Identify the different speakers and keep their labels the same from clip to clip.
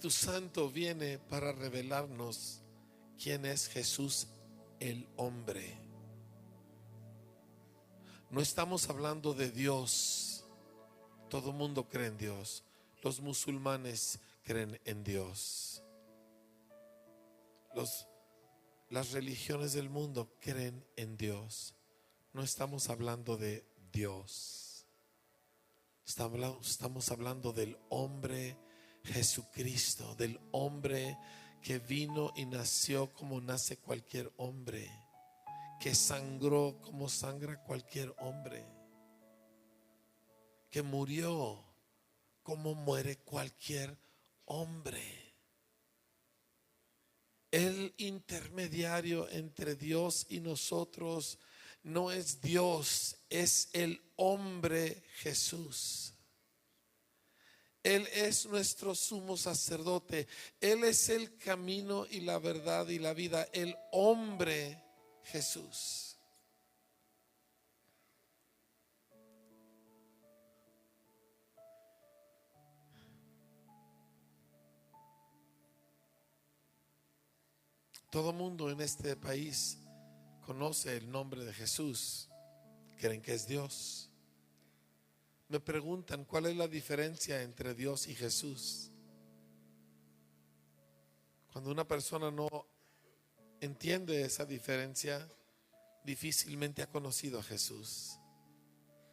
Speaker 1: Espíritu Santo viene para revelarnos quién es Jesús el hombre. No estamos hablando de Dios. Todo el mundo cree en Dios. Los musulmanes creen en Dios. Las religiones del mundo creen en Dios. No estamos hablando de Dios. Estamos hablando del hombre Jesucristo, del hombre que vino y nació como nace cualquier hombre, que sangró como sangra cualquier hombre, que murió como muere cualquier hombre. El intermediario entre Dios y nosotros no es Dios, es el hombre Jesús. Él es nuestro sumo sacerdote. Él es el camino y la verdad y la vida, el hombre Jesús. Todo mundo en este país conoce el nombre de Jesús. Creen que es Dios. Me preguntan cuál es la diferencia entre Dios y Jesús. Cuando una persona no entiende esa diferencia, difícilmente ha conocido a Jesús.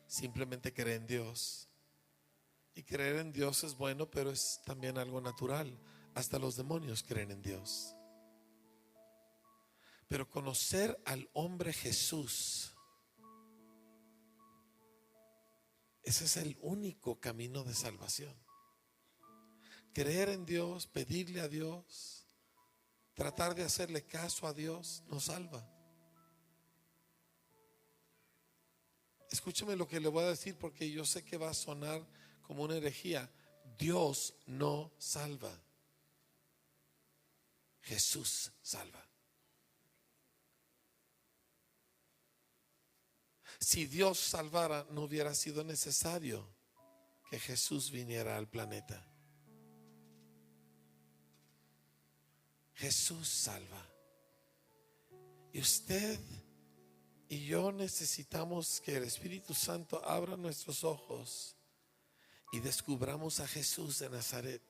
Speaker 1: Simplemente cree en Dios. Y creer en Dios es bueno, pero es también algo natural. Hasta los demonios creen en Dios. Pero conocer al hombre Jesús, ese es el único camino de salvación. Creer en Dios, pedirle a Dios, tratar de hacerle caso a Dios, nos salva. Escúcheme lo que le voy a decir, porque yo sé que va a sonar como una herejía. Dios no salva. Jesús salva. Si Dios salvara, no hubiera sido necesario que Jesús viniera al planeta. Jesús salva. Y usted y yo necesitamos que el Espíritu Santo abra nuestros ojos y descubramos a Jesús de Nazaret.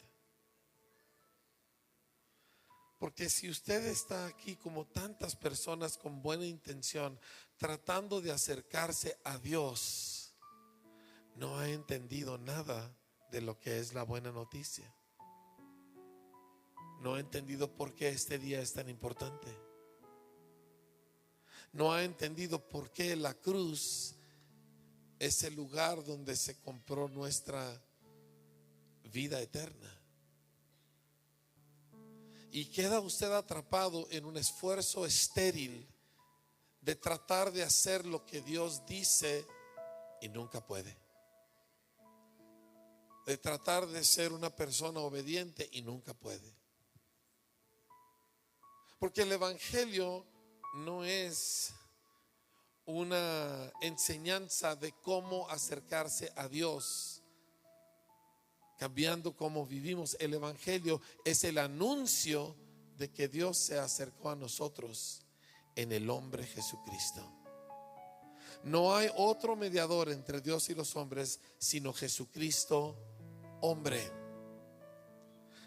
Speaker 1: Porque si usted está aquí como tantas personas con buena intención, tratando de acercarse a Dios, no ha entendido nada de lo que es la buena noticia. No ha entendido por qué este día es tan importante. No ha entendido por qué la cruz es el lugar donde se compró nuestra vida eterna. Y queda usted atrapado en un esfuerzo estéril de tratar de hacer lo que Dios dice y nunca puede. De tratar de ser una persona obediente y nunca puede. Porque el evangelio no es una enseñanza de cómo acercarse a Dios, cambiando cómo vivimos. El evangelio es el anuncio de que Dios se acercó a nosotros en el hombre Jesucristo. No hay otro mediador entre Dios y los hombres sino Jesucristo hombre.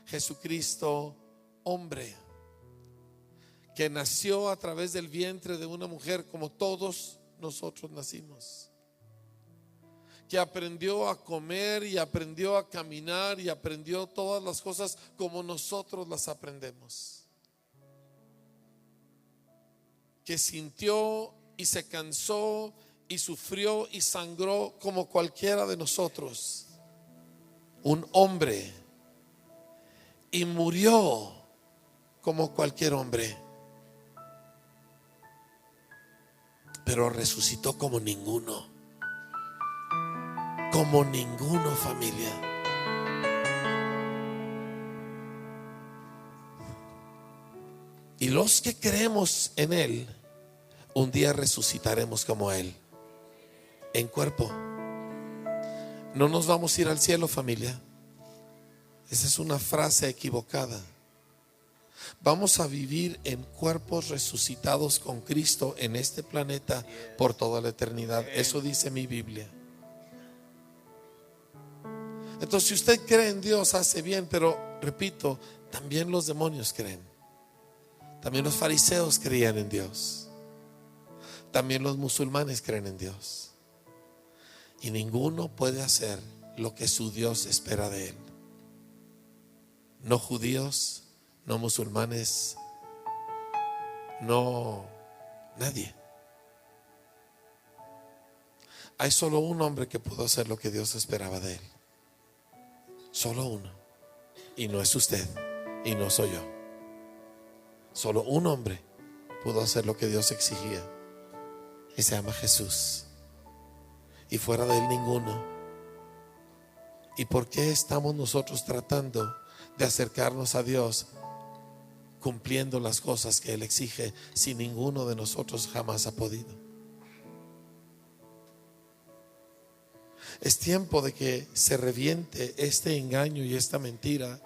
Speaker 1: Jesucristo hombre, que nació a través del vientre de una mujer como todos nosotros nacimos, que aprendió a comer y aprendió a caminar y aprendió todas las cosas como nosotros las aprendemos, que sintió y se cansó y sufrió y sangró como cualquiera de nosotros, un hombre, y murió como cualquier hombre, pero resucitó como ninguno, familia. Y los que creemos en Él, un día resucitaremos como Él, en cuerpo. No nos vamos a ir al cielo, familia. Esa es una frase equivocada. Vamos a vivir en cuerpos resucitados con Cristo en este planeta por toda la eternidad. Eso dice mi Biblia. Entonces, si usted cree en Dios, hace bien, pero repito, también los demonios creen. También los fariseos creían en Dios. También los musulmanes creen en Dios. Y ninguno puede hacer lo que su Dios espera de él. No judíos, no musulmanes, no nadie. Hay solo un hombre que pudo hacer lo que Dios esperaba de él. Solo uno. Y no es usted y no soy yo. Solo un hombre pudo hacer lo que Dios exigía, y se llama Jesús. Y fuera de él ninguno. ¿Y por qué estamos nosotros tratando de acercarnos a Dios cumpliendo las cosas que Él exige si ninguno de nosotros jamás ha podido? Es tiempo de que se reviente este engaño y esta mentira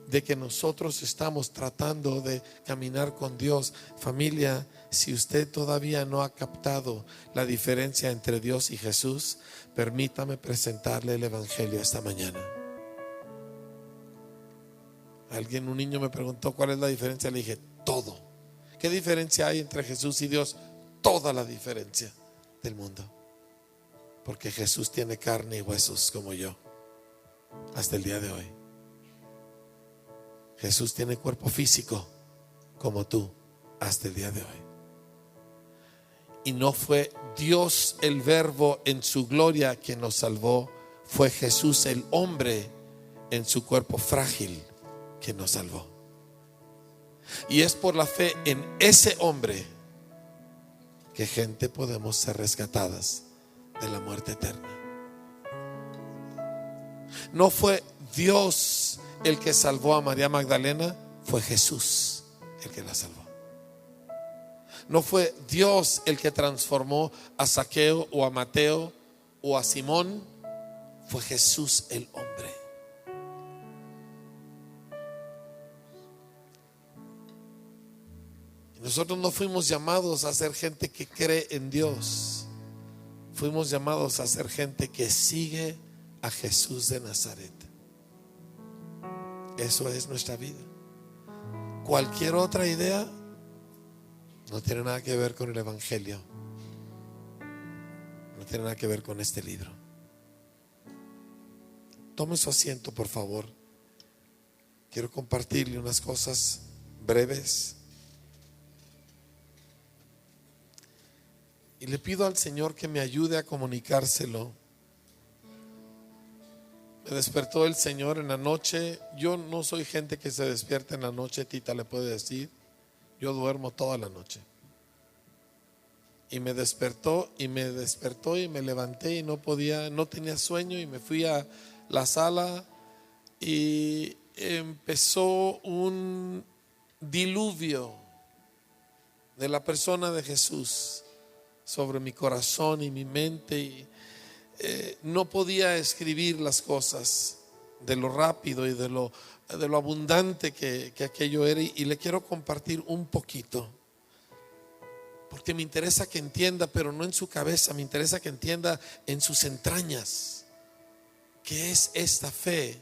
Speaker 1: de que nosotros estamos tratando de caminar con Dios. Familia, si usted todavía no ha captado la diferencia entre Dios y Jesús, permítame presentarle el Evangelio esta mañana. Un niño me preguntó cuál es la diferencia. Le dije, todo. ¿Qué diferencia hay entre Jesús y Dios? Toda la diferencia del mundo. Porque Jesús tiene carne y huesos como yo, hasta el día de hoy. Jesús tiene cuerpo físico como tú, hasta el día de hoy. Y no fue Dios el Verbo en su gloria quien nos salvó, fue Jesús el hombre en su cuerpo frágil quien nos salvó. Y es por la fe en ese hombre que gente podemos ser rescatadas de la muerte eterna. No fue Dios el que salvó a María Magdalena, fue Jesús el que la salvó. No fue Dios el que transformó a Zaqueo o a Mateo o a Simón, fue Jesús el hombre. Nosotros no fuimos llamados a ser gente que cree en Dios. Fuimos llamados a ser gente que sigue a Jesús de Nazaret. Eso es nuestra vida. Cualquier otra idea no tiene nada que ver con el Evangelio. No tiene nada que ver con este libro. Tome su asiento, por favor. Quiero compartirle unas cosas breves. Y le pido al Señor que me ayude a comunicárselo. Me despertó el Señor en la noche. Yo no soy gente que se despierta en la noche, Tita le puede decir. Yo duermo toda la noche. Y me despertó y me levanté y no tenía sueño, y me fui a la sala y empezó un diluvio de la persona de Jesús sobre mi corazón y mi mente, y no podía escribir las cosas de lo rápido y de lo abundante que aquello era, y le quiero compartir un poquito porque me interesa que entienda, pero no en su cabeza, me interesa que entienda en sus entrañas qué es esta fe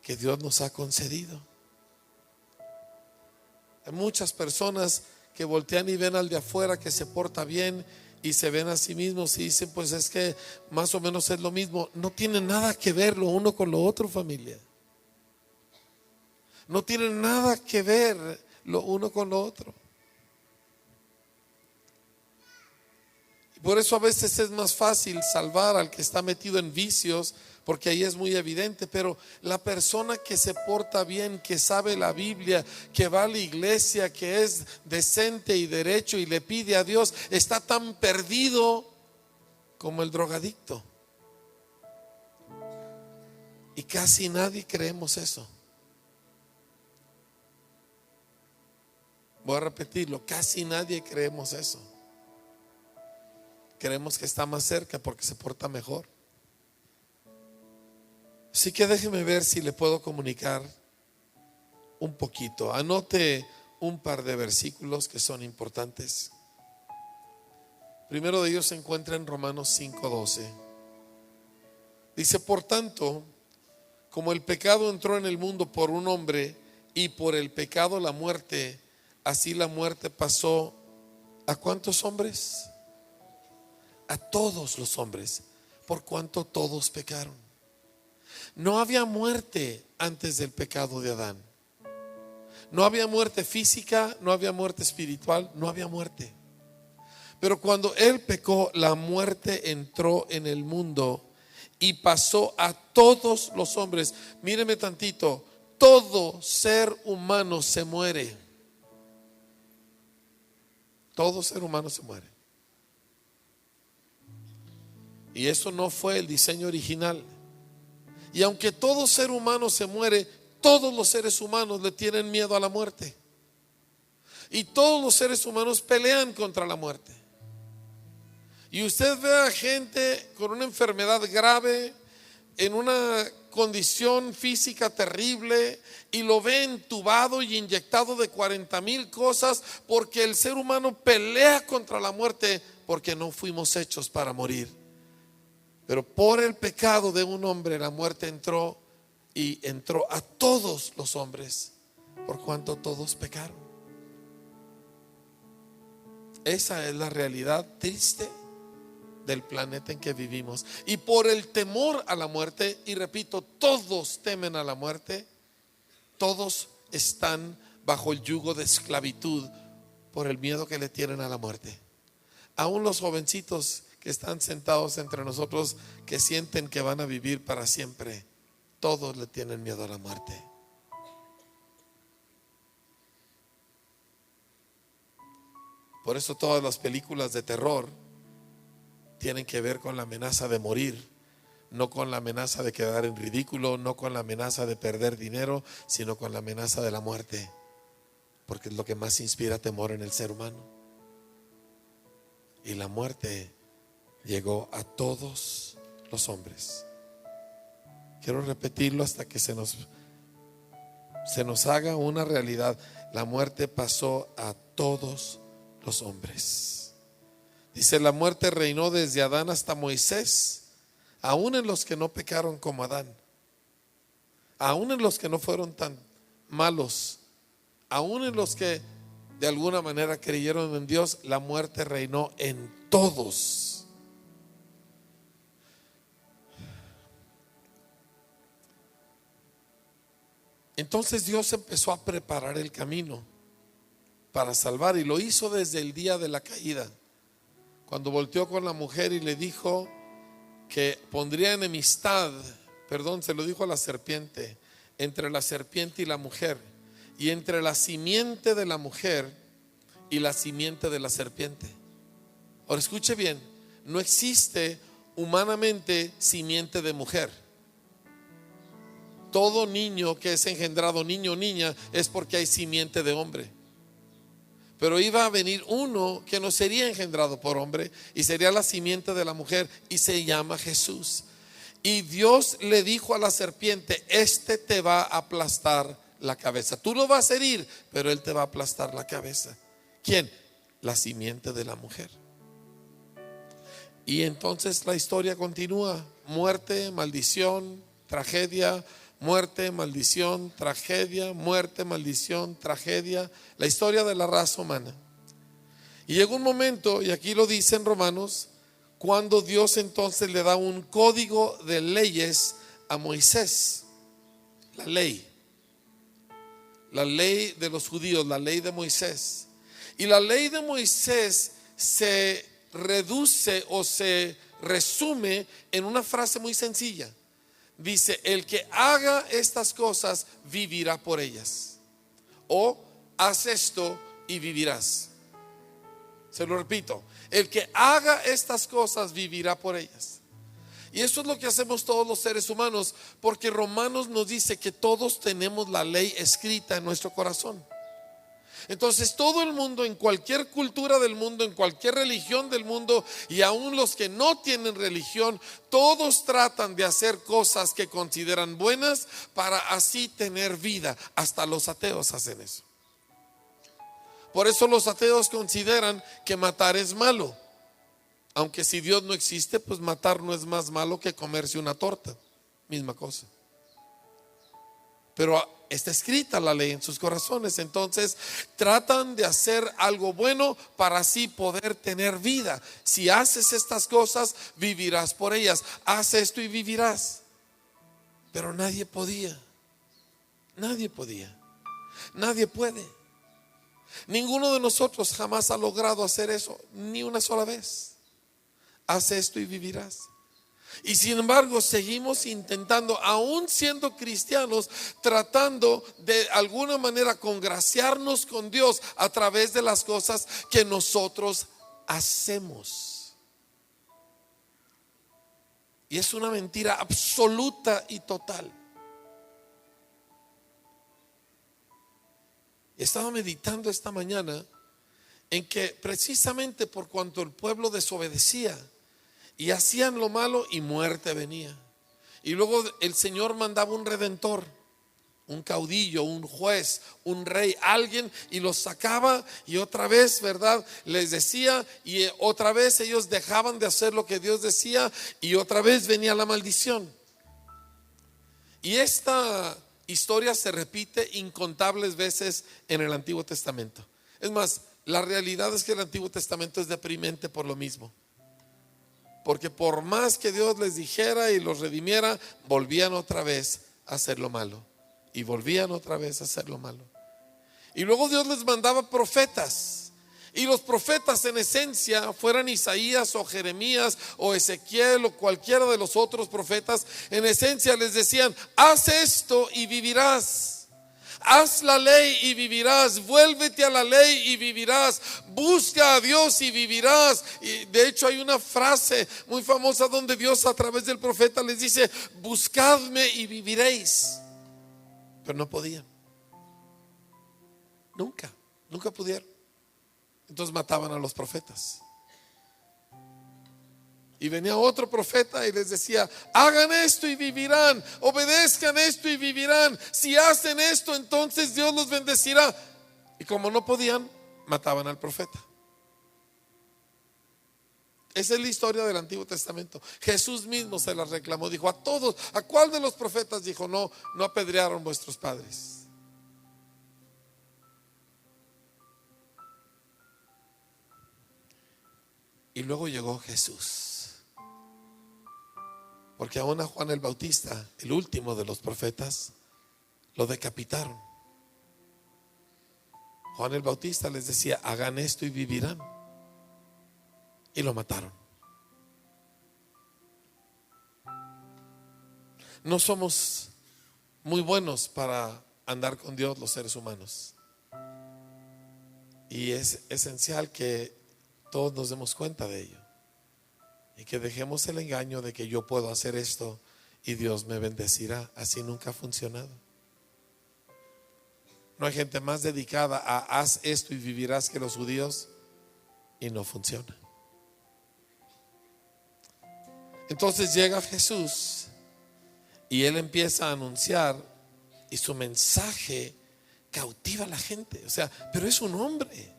Speaker 1: que Dios nos ha concedido. Hay muchas personas que voltean y ven al de afuera que se porta bien y se ven a sí mismos y dicen, pues es que más o menos es lo mismo. No tiene nada que ver lo uno con lo otro, familia. No tiene nada que ver lo uno con lo otro. Y por eso a veces es más fácil salvar al que está metido en vicios, porque ahí es muy evidente. Pero la persona que se porta bien, que sabe la Biblia, que va a la iglesia, que es decente y derecho y le pide a Dios, está tan perdido como el drogadicto. Y casi nadie creemos eso. Voy a repetirlo, casi nadie creemos eso. Creemos que está más cerca porque se porta mejor. Así que déjeme ver si le puedo comunicar un poquito. Anote un par de versículos que son importantes. Primero de ellos se encuentra en Romanos 5:12. Dice: por tanto, como el pecado entró en el mundo por un hombre, y por el pecado la muerte, así la muerte pasó ¿a cuántos hombres? A todos los hombres, por cuanto todos pecaron. No había muerte antes del pecado de Adán. No había muerte física, no había muerte espiritual, no había muerte. Pero cuando él pecó, la muerte entró en el mundo y pasó a todos los hombres. Míreme tantito, todo ser humano se muere. Todo ser humano se muere. Y eso no fue el diseño original. Y aunque todo ser humano se muere, todos los seres humanos le tienen miedo a la muerte. Y todos los seres humanos pelean contra la muerte. Y usted ve a gente con una enfermedad grave, en una condición física terrible, y lo ve entubado y inyectado de 40,000 cosas, porque el ser humano pelea contra la muerte, porque no fuimos hechos para morir. Pero por el pecado de un hombre la muerte entró, y entró a todos los hombres, por cuanto todos pecaron. Esa es la realidad triste del planeta en que vivimos. Y por el temor a la muerte, y repito, todos temen a la muerte, todos están bajo el yugo de esclavitud por el miedo que le tienen a la muerte. Aún los jovencitos que están sentados entre nosotros, que sienten que van a vivir para siempre, todos le tienen miedo a la muerte. Por eso todas las películas de terror tienen que ver con la amenaza de morir, no con la amenaza de quedar en ridículo, no con la amenaza de perder dinero, sino con la amenaza de la muerte, porque es lo que más inspira temor en el ser humano. Y la muerte llegó a todos los hombres. Quiero repetirlo hasta que se nos haga una realidad. La muerte pasó a todos los hombres. Dice: la muerte reinó desde Adán hasta Moisés, aún en los que no pecaron como Adán, aún en los que no fueron tan malos, aún en los que de alguna manera creyeron en Dios. La muerte reinó en todos. Entonces Dios empezó a preparar el camino para salvar, y lo hizo desde el día de la caída, cuando volteó con la mujer y le dijo que pondría enemistad, se lo dijo a la serpiente, entre la serpiente y la mujer, y entre la simiente de la mujer y la simiente de la serpiente. Ahora escuche bien, no existe humanamente simiente de mujer. Todo niño que es engendrado, niño o niña, es porque hay simiente de hombre. Pero iba a venir uno que no sería engendrado por hombre, y sería la simiente de la mujer, y se llama Jesús. Y Dios le dijo a la serpiente: este te va a aplastar la cabeza. Tú lo vas a herir, pero él te va a aplastar la cabeza. ¿Quién? La simiente de la mujer. Y entonces la historia continúa: muerte, maldición, tragedia, muerte, maldición, tragedia, muerte, maldición, tragedia. La historia de la raza humana. Y llega un momento, y aquí lo dice en Romanos, cuando Dios entonces le da un código de leyes a Moisés. La ley de los judíos, la ley de Moisés. Y la ley de Moisés se reduce o se resume en una frase muy sencilla. Dice: el que haga estas cosas vivirá por ellas. O haz esto y vivirás. Se lo repito: el que haga estas cosas vivirá por ellas. Y eso es lo que hacemos todos los seres humanos, porque Romanos nos dice que todos tenemos la ley escrita en nuestro corazón. Entonces todo el mundo, en cualquier cultura del mundo, en cualquier religión del mundo, y aún los que no tienen religión, todos tratan de hacer cosas que consideran buenas para así tener vida. Hasta los ateos hacen eso. Por eso los ateos consideran que matar es malo. Aunque si Dios no existe, pues matar no es más malo que comerse una torta. Misma cosa. Pero está escrita la ley en sus corazones. Entonces tratan de hacer algo bueno para así poder tener vida. Si haces estas cosas, vivirás por ellas. Haz esto y vivirás. Pero nadie podía. Nadie podía. Nadie puede. Ninguno de nosotros jamás ha logrado hacer eso, ni una sola vez. Haz esto y vivirás. Y sin embargo seguimos intentando, aún siendo cristianos, tratando de alguna manera congraciarnos con Dios a través de las cosas que nosotros hacemos. Y es una mentira absoluta y total. Estaba meditando esta mañana en que precisamente por cuanto el pueblo desobedecía y hacían lo malo, y muerte venía. Y luego el Señor mandaba un redentor, un caudillo, un juez, un rey, alguien, y los sacaba, y otra vez, ¿verdad?, les decía, y otra vez ellos dejaban de hacer lo que Dios decía, y otra vez venía la maldición. Y esta historia se repite incontables veces en el Antiguo Testamento. Es más, la realidad es que el Antiguo Testamento es deprimente por lo mismo. Porque por más que Dios les dijera y los redimiera, volvían otra vez a hacer lo malo. Y volvían otra vez a hacer lo malo. Y luego Dios les mandaba profetas. Y los profetas en esencia, fueran Isaías o Jeremías o Ezequiel o cualquiera de los otros profetas, en esencia les decían: haz esto y vivirás. Haz la ley y vivirás. Vuélvete a la ley y vivirás. Busca a Dios y vivirás. Y de hecho hay una frase muy famosa donde Dios a través del profeta les dice: buscadme y viviréis. Pero no podían. Nunca pudieron. Entonces mataban a los profetas. Y venía otro profeta y les decía: hagan esto y vivirán, obedezcan esto y vivirán. Si hacen esto, entonces Dios los bendecirá. Y como no podían, mataban al profeta. Esa es la historia del Antiguo Testamento. Jesús mismo se la reclamó, dijo a todos. ¿A cuál de los profetas? Dijo: no apedrearon vuestros padres. Y luego llegó Jesús. Porque aún a Juan el Bautista, el último de los profetas, lo decapitaron. Juan el Bautista les decía: hagan esto y vivirán. Y lo mataron. No somos muy buenos para andar con Dios los seres humanos. Y es esencial que todos nos demos cuenta de ello. Y que dejemos el engaño de que yo puedo hacer esto y Dios me bendecirá. Así nunca ha funcionado. No hay gente más dedicada a haz esto y vivirás que los judíos, y no funciona. Entonces llega Jesús y Él empieza a anunciar, y su mensaje cautiva a la gente. O sea, pero es un hombre,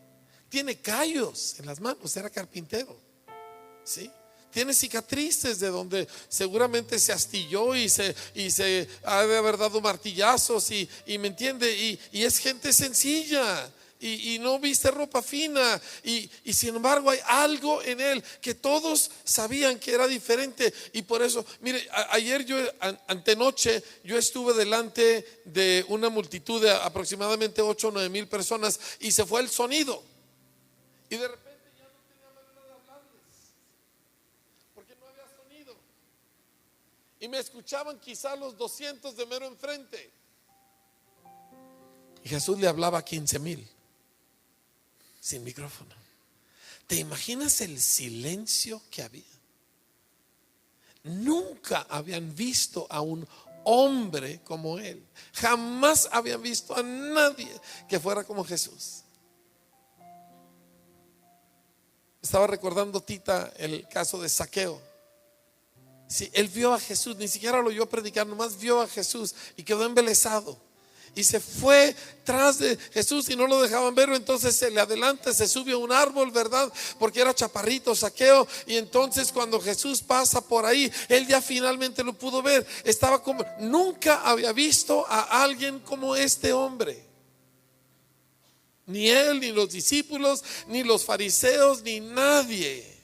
Speaker 1: tiene callos en las manos, era carpintero, ¿sí? Tiene cicatrices de donde seguramente se astilló y se ha de haber dado martillazos y me entiende, y es gente sencilla y no viste ropa fina y sin embargo hay algo en él que todos sabían que era diferente. Y por eso, mire, ayer antenoche yo estuve delante de una multitud de aproximadamente 8 o 9 mil personas y se fue el sonido y de repente y me escuchaban quizá los 200 de mero enfrente. Y Jesús le hablaba a 15,000 sin micrófono. ¿Te imaginas el silencio que había? Nunca habían visto a un hombre como él. Jamás habían visto a nadie que fuera como Jesús. Estaba recordando Tita el caso de Zaqueo. Sí, él vio a Jesús, ni siquiera lo oyó predicar, nomás vio a Jesús y quedó embelesado. Y se fue tras de Jesús y no lo dejaban ver. Entonces se le adelanta, se sube a un árbol, ¿verdad? Porque era chaparrito Zaqueo. Y entonces cuando Jesús pasa por ahí, él ya finalmente lo pudo ver. Estaba como, nunca había visto a alguien como este hombre. Ni él, ni los discípulos, ni los fariseos, ni nadie.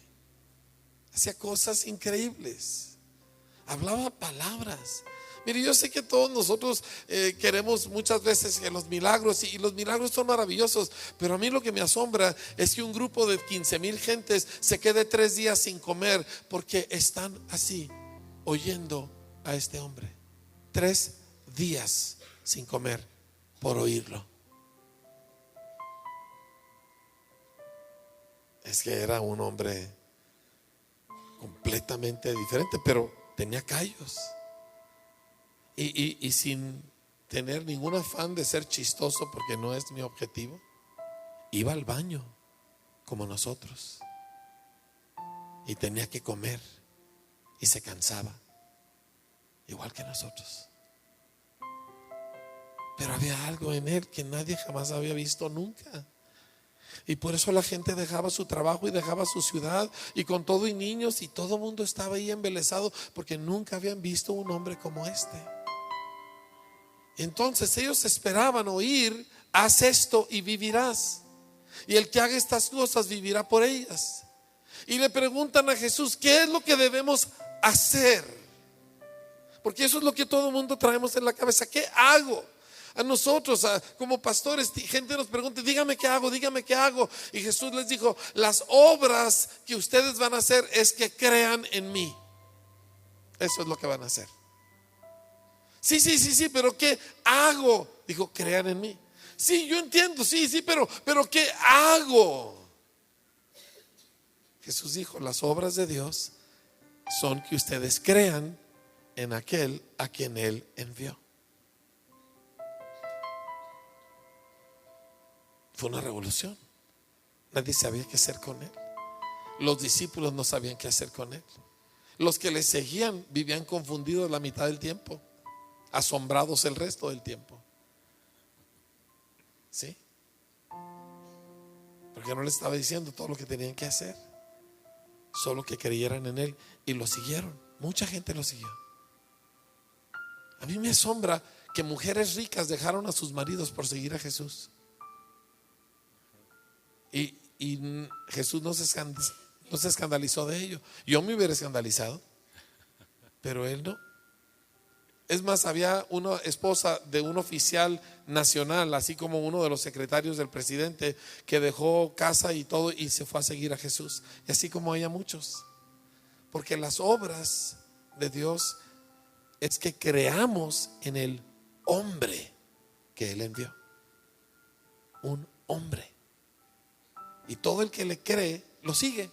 Speaker 1: Hacía cosas increíbles. Hablaba palabras. Mire, yo sé que todos nosotros queremos muchas veces que los milagros, y los milagros son maravillosos, pero a mí lo que me asombra es que un grupo de 15,000 gentes se quede 3 días sin comer porque están así oyendo a este hombre. 3 días sin comer por oírlo. Es que era un hombre completamente diferente, pero tenía callos. Y sin tener ningún afán de ser chistoso, porque no es mi objetivo, iba al baño como nosotros y tenía que comer y se cansaba igual que nosotros. Pero había algo en él que nadie jamás había visto nunca. Y por eso la gente dejaba su trabajo y dejaba su ciudad, y con todo y niños, y todo el mundo estaba ahí embelesado porque nunca habían visto un hombre como este. Entonces ellos esperaban oír: haz esto y vivirás, y el que haga estas cosas vivirá por ellas. Y le preguntan a Jesús: ¿qué es lo que debemos hacer? Porque eso es lo que todo el mundo traemos en la cabeza. ¿Qué hago? A nosotros como pastores, gente nos pregunta: dígame qué hago, dígame qué hago. Y Jesús les dijo: las obras que ustedes van a hacer es que crean en mí. Eso es lo que van a hacer. Sí, pero ¿qué hago? Dijo: crean en mí. Sí, yo entiendo, sí, pero ¿qué hago? Jesús dijo: las obras de Dios son que ustedes crean en aquel a quien Él envió. Fue una revolución. Nadie sabía qué hacer con Él. Los discípulos no sabían qué hacer con Él. Los que le seguían vivían confundidos la mitad del tiempo, asombrados el resto del tiempo. ¿Sí? Porque no les estaba diciendo todo lo que tenían que hacer, solo que creyeran en Él, y lo siguieron. Mucha gente lo siguió. A mí me asombra que mujeres ricas dejaron a sus maridos por seguir a Jesús. Y Jesús no se escandalizó de ello. Yo me hubiera escandalizado, pero Él no. Es más, había una esposa de un oficial nacional, así como uno de los secretarios del presidente, que dejó casa y todo y se fue a seguir a Jesús. Y así como hay a muchos. Porque las obras de Dios es que creamos en el hombre que Él envió. Un hombre. Y todo el que le cree lo sigue.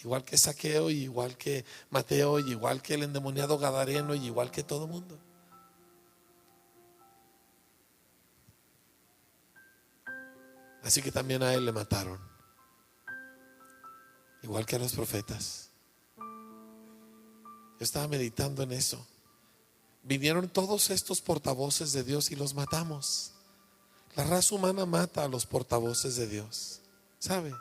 Speaker 1: Igual que Zaqueo, y igual que Mateo, y igual que el endemoniado gadareno, y igual que todo mundo. Así que también a él le mataron, igual que a los profetas. Yo estaba meditando en eso. Vinieron todos estos portavoces de Dios y los matamos. La raza humana mata a los portavoces de Dios. ¿Sabe?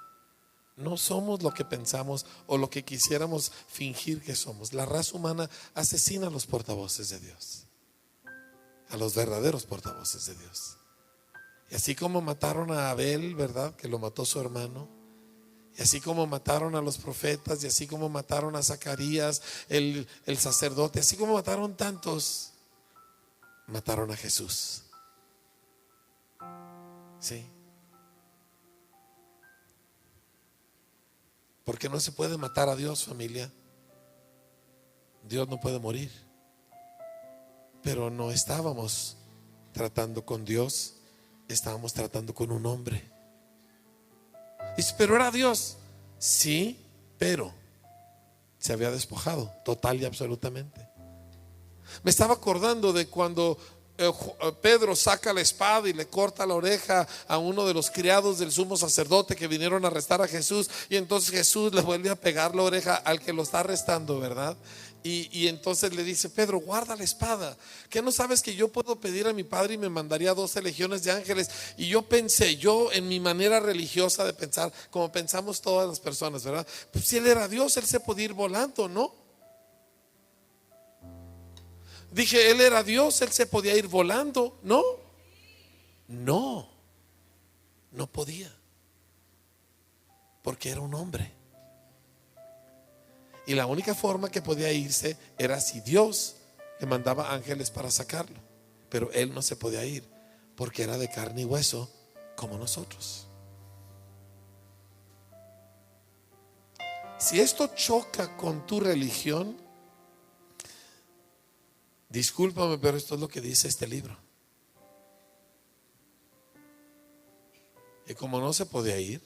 Speaker 1: No somos lo que pensamos o lo que quisiéramos fingir que somos. La raza humana asesina a los portavoces de Dios, a los verdaderos portavoces de Dios. Y así como mataron a Abel, ¿verdad? Que lo mató su hermano. Y así como mataron a los profetas, y así como mataron a Zacarías, el sacerdote, así como mataron tantos, mataron a Jesús. Sí. Porque no se puede matar a Dios, familia. Dios no puede morir. Pero no estábamos tratando con Dios, estábamos tratando con un hombre. Dice: pero era Dios. Sí, pero se había despojado total y absolutamente. Me estaba acordando de cuando Pedro saca la espada y le corta la oreja a uno de los criados del sumo sacerdote que vinieron a arrestar a Jesús, y entonces Jesús le vuelve a pegar la oreja al que lo está arrestando, ¿verdad? Y entonces le dice: Pedro, guarda la espada. ¿Qué no sabes que yo puedo pedir a mi padre y me mandaría 12 legiones de ángeles? Y yo pensé, yo en mi manera religiosa de pensar, como pensamos todas las personas, ¿verdad? Pues si él era Dios, él se podía ir volando, ¿no? Dije, él era Dios, él se podía ir volando, ¿no? No, no podía, porque era un hombre. Y la única forma que podía irse era si Dios le mandaba ángeles para sacarlo. Pero él no se podía ir porque era de carne y hueso como nosotros. Si esto choca con tu religión, discúlpame, pero esto es lo que dice este libro. Y como no se podía ir,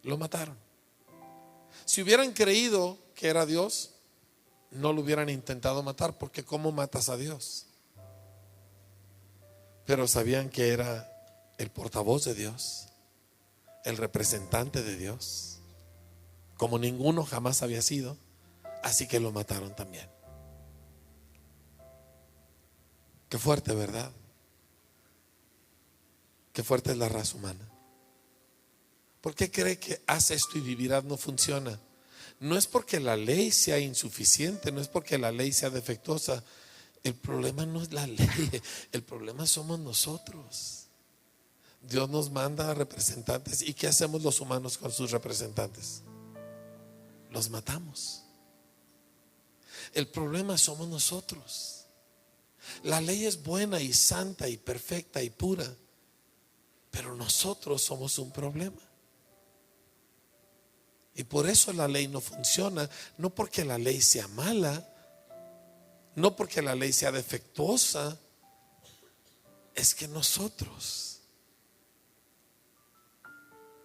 Speaker 1: lo mataron. Si hubieran creído que era Dios, no lo hubieran intentado matar, porque ¿cómo matas a Dios? Pero sabían que era el portavoz de Dios, el representante de Dios, como ninguno jamás había sido, así que lo mataron también. Qué fuerte, ¿verdad? Qué fuerte es la raza humana. ¿Por qué cree que haz esto y vivirás no funciona? No es porque la ley sea insuficiente, no es porque la ley sea defectuosa. El problema no es la ley, el problema somos nosotros. Dios nos manda a representantes. ¿Y qué hacemos los humanos con sus representantes? Los matamos. El problema somos nosotros. La ley es buena y santa y perfecta y pura, pero nosotros somos un problema. Y por eso la ley no funciona, no porque la ley sea mala, no porque la ley sea defectuosa, es que nosotros.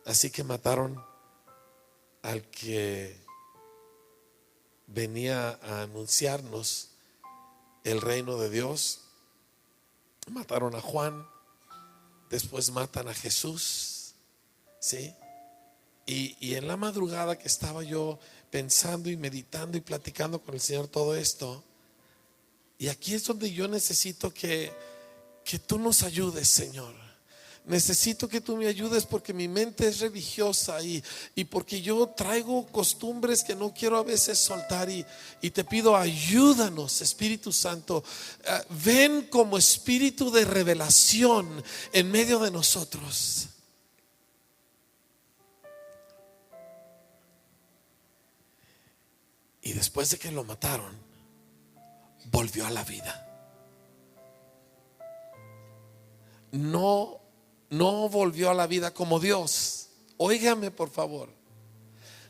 Speaker 1: Así que mataron al que venía a anunciarnos el reino de Dios. Mataron a Juan, después matan a Jesús, ¿sí? Y en la madrugada que estaba yo pensando y meditando y platicando con el Señor todo esto, y aquí es donde yo necesito que tú nos ayudes, Señor. Necesito que tú me ayudes porque mi mente es religiosa y porque yo traigo costumbres que no quiero a veces soltar, y te pido, ayúdanos, Espíritu Santo. Ven como espíritu de revelación en medio de nosotros. Y después de que lo mataron, volvió a la vida. No volvió a la vida como Dios. Óigame, por favor.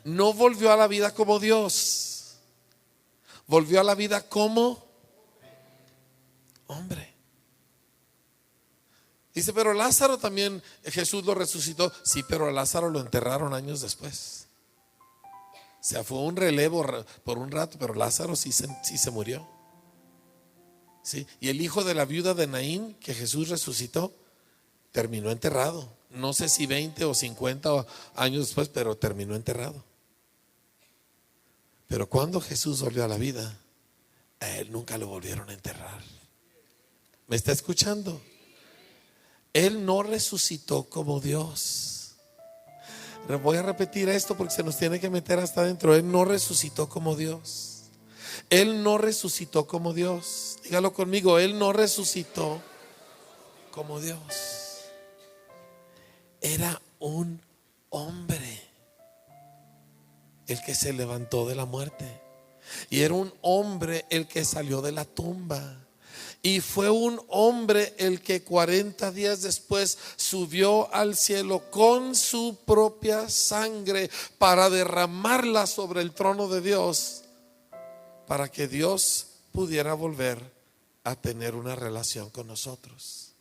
Speaker 1: No volvió a la vida como Dios. Volvió a la vida como hombre. Dice, pero Lázaro también, Jesús lo resucitó. Sí, pero a Lázaro lo enterraron años después. O sea, fue un relevo por un rato, pero Lázaro sí se murió. ¿Sí? Y el hijo de la viuda de Naín, que Jesús resucitó, terminó enterrado. No sé si 20 o 50 años después, pero terminó enterrado. Pero cuando Jesús volvió a la vida, a él nunca lo volvieron a enterrar. ¿Me está escuchando? Él no resucitó como Dios. Voy a repetir esto porque se nos tiene que meter hasta adentro. Él no resucitó como Dios. Él no resucitó como Dios. Dígalo conmigo, Él no resucitó como Dios. Era un hombre el que se levantó de la muerte. Y era un hombre el que salió de la tumba. Y fue un hombre el que 40 días después subió al cielo con su propia sangre para derramarla sobre el trono de Dios, para que Dios pudiera volver a tener una relación con nosotros.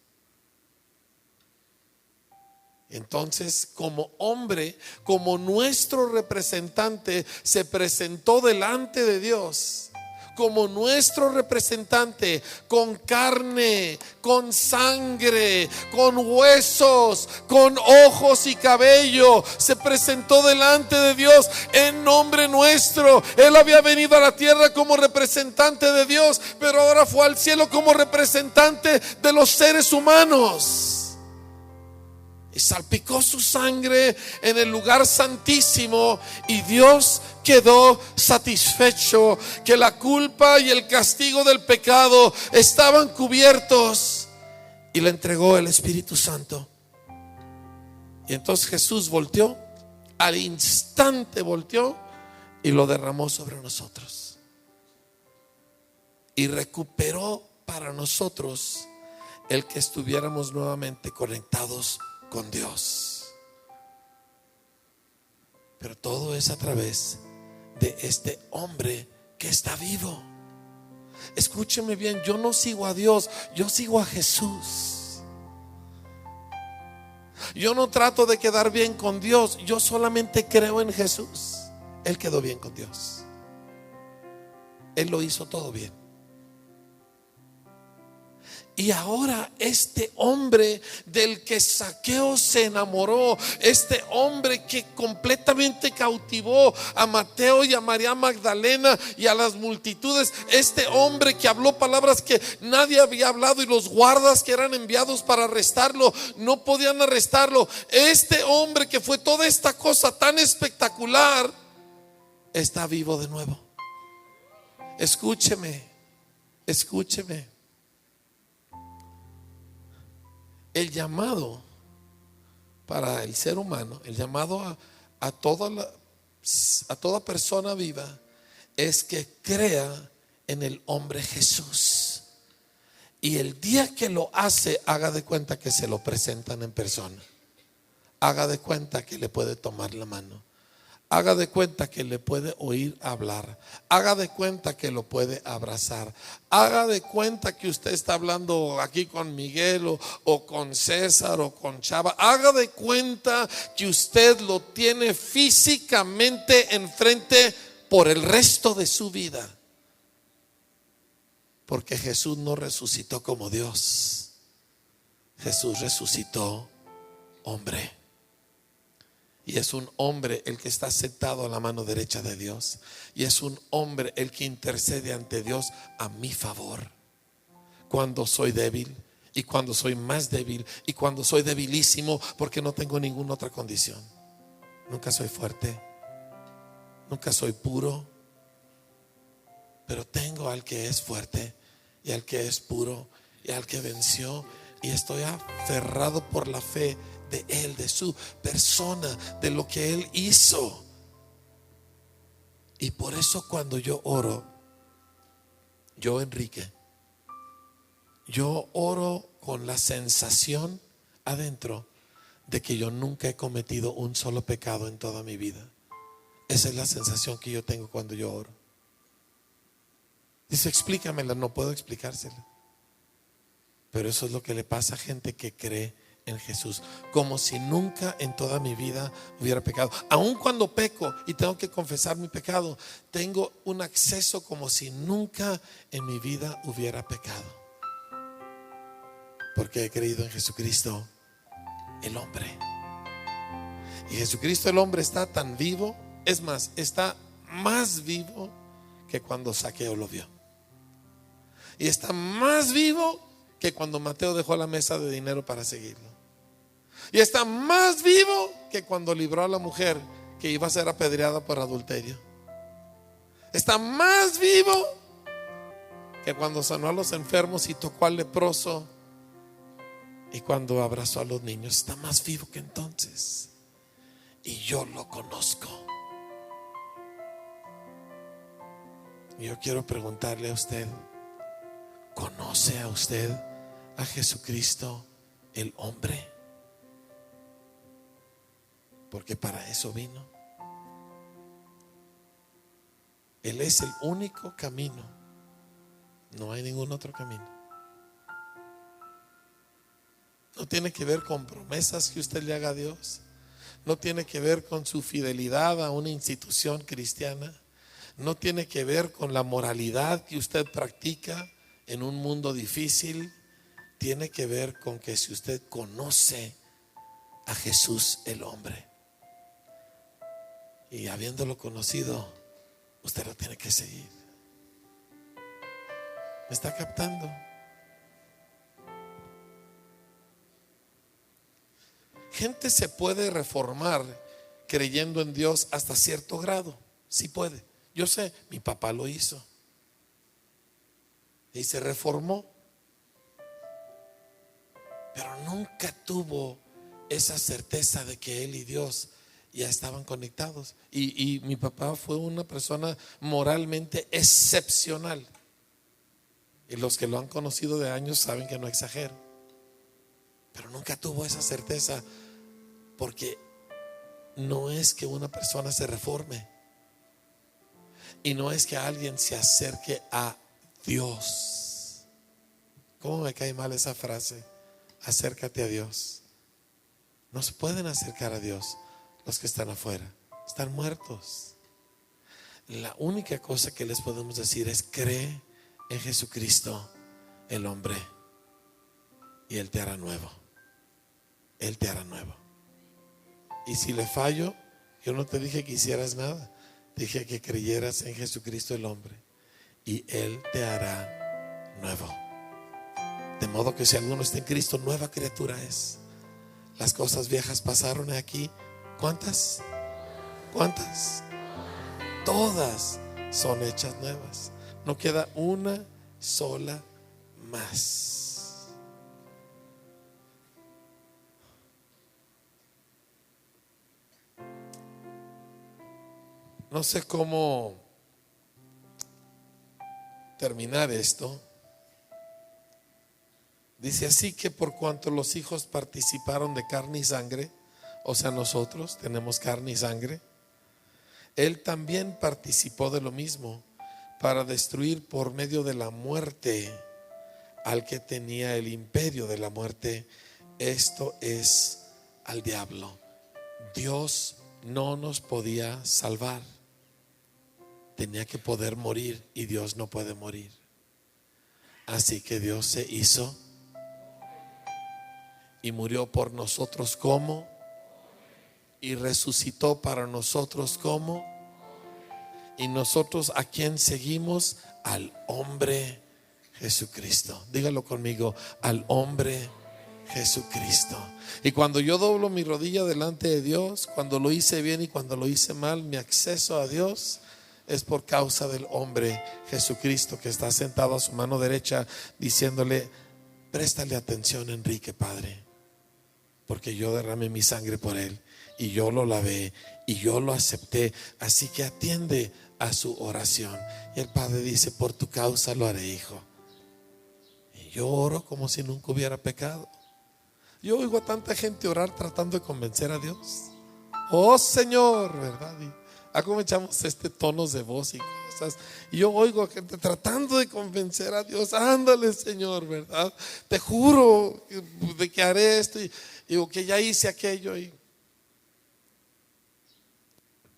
Speaker 1: Entonces, como hombre, como nuestro representante, se presentó delante de Dios como nuestro representante, con carne, con sangre, con huesos, con ojos y cabello. Se presentó delante de Dios en nombre nuestro. Él había venido a la tierra como representante de Dios, pero ahora fue al cielo como representante de los seres humanos. Y salpicó su sangre en el lugar santísimo, y Dios quedó satisfecho que la culpa y el castigo del pecado estaban cubiertos, y le entregó el Espíritu Santo. Y entonces Jesús volteó, al instante volteó y lo derramó sobre nosotros, y recuperó para nosotros el que estuviéramos nuevamente conectados con Dios. Pero todo es a través de este hombre que está vivo. Escúcheme bien, yo no sigo a Dios, yo sigo a Jesús. Yo no trato de quedar bien con Dios, yo solamente creo en Jesús. Él quedó bien con Dios. Él lo hizo todo bien. Y ahora este hombre del que Zaqueo se enamoró, este hombre que completamente cautivó a Mateo y a María Magdalena y a las multitudes, este hombre que habló palabras que nadie había hablado, y los guardas que eran enviados para arrestarlo no podían arrestarlo. Este hombre que fue toda esta cosa tan espectacular está vivo de nuevo. Escúcheme, escúcheme. El llamado para el ser humano, el llamado a toda persona viva, es que crea en el hombre Jesús. Y el día que lo hace, haga de cuenta que se lo presentan en persona. Haga de cuenta que le puede tomar la mano. Haga de cuenta que le puede oír hablar. Haga de cuenta que lo puede abrazar. Haga de cuenta que usted está hablando aquí con Miguel o con César o con Chava. Haga de cuenta que usted lo tiene físicamente enfrente por el resto de su vida. Porque Jesús no resucitó como Dios. Jesús resucitó hombre. Y es un hombre el que está sentado a la mano derecha de Dios. Y es un hombre el que intercede ante Dios a mi favor. Cuando soy débil, y cuando soy más débil, y cuando soy debilísimo, porque no tengo ninguna otra condición. Nunca soy fuerte, nunca soy puro, pero tengo al que es fuerte, y al que es puro, y al que venció. Y estoy aferrado por la fe de Él, de su persona, de lo que Él hizo. Y por eso cuando yo oro, yo, Enrique, yo oro con la sensación adentro de que yo nunca he cometido un solo pecado en toda mi vida. Esa es la sensación que yo tengo cuando yo oro. Dice, explícamela. No puedo explicársela, pero eso es lo que le pasa a gente que cree en Jesús, como si nunca en toda mi vida hubiera pecado. Aun cuando peco y tengo que confesar mi pecado, tengo un acceso como si nunca en mi vida hubiera pecado, porque he creído en Jesucristo el hombre. Y Jesucristo el hombre está tan vivo, es más, está más vivo que cuando Zaqueo lo vio. Y está más vivo que cuando Mateo dejó la mesa de dinero para seguirlo. Y está más vivo que cuando libró a la mujer que iba a ser apedreada por adulterio. Está más vivo que cuando sanó a los enfermos y tocó al leproso, y cuando abrazó a los niños. Está más vivo que entonces. Y yo lo conozco. Y yo quiero preguntarle a usted, ¿conoce a usted a Jesucristo el hombre? Porque para eso vino. Él es el único camino. No hay ningún otro camino. No tiene que ver con promesas que usted le haga a Dios. No tiene que ver con su fidelidad a una institución cristiana. no tiene que ver con la moralidad que usted practica en un mundo difícil. Tiene que ver con que si usted conoce a Jesús el hombre, y habiéndolo conocido, usted lo tiene que seguir. ¿Me está captando? Gente se puede reformar creyendo en Dios hasta cierto grado. Sí puede. Yo sé, mi papá lo hizo y se reformó, pero nunca tuvo esa certeza de que él y Dios ya estaban conectados. Y mi papá fue una persona moralmente excepcional, y los que lo han conocido de años saben que no exagero, pero nunca tuvo esa certeza, porque no es que una persona se reforme y no es que alguien se acerque a Dios. ¿Cómo me cae mal esa frase? Acércate a Dios. No se pueden acercar a Dios los que están afuera, están muertos. La única cosa que les podemos decir es: cree en Jesucristo el hombre, y Él te hará nuevo. Él te hará nuevo. Y si le fallo, yo no te dije que hicieras nada, dije que creyeras en Jesucristo el hombre, y Él te hará nuevo. De modo que si alguno está en Cristo, nueva criatura es. Las cosas viejas pasaron aquí. ¿Cuántas? ¿Cuántas? Todas son hechas nuevas. No queda una sola más. No sé cómo terminar esto. Dice así: que por cuanto los hijos participaron de carne y sangre, o sea, nosotros tenemos carne y sangre, Él también participó de lo mismo, para destruir por medio de la muerte al que tenía el imperio de la muerte, esto es, al diablo. Dios no nos podía salvar, tenía que poder morir, y Dios no puede morir. Así que Dios se hizo y murió por nosotros como, y resucitó para nosotros como. Y nosotros, ¿a quién seguimos? Al hombre Jesucristo. Dígalo conmigo: al hombre Jesucristo. Y cuando yo doblo mi rodilla delante de Dios, cuando lo hice bien y cuando lo hice mal, mi acceso a Dios es por causa del hombre Jesucristo, que está sentado a su mano derecha, diciéndole: préstale atención, Enrique, Padre, porque yo derramé mi sangre por él, y yo lo lavé, y yo lo acepté, así que atiende a su oración. Y el Padre dice: por tu causa lo haré, hijo. Y yo oro como si nunca hubiera pecado. Yo oigo a tanta gente orar tratando de convencer a Dios. Oh Señor, ¿verdad? Y como echamos tonos de voz y cosas, y yo oigo a gente tratando de convencer a Dios: ándale, Señor, ¿verdad? Te juro de que haré esto, y digo que ya hice aquello. Y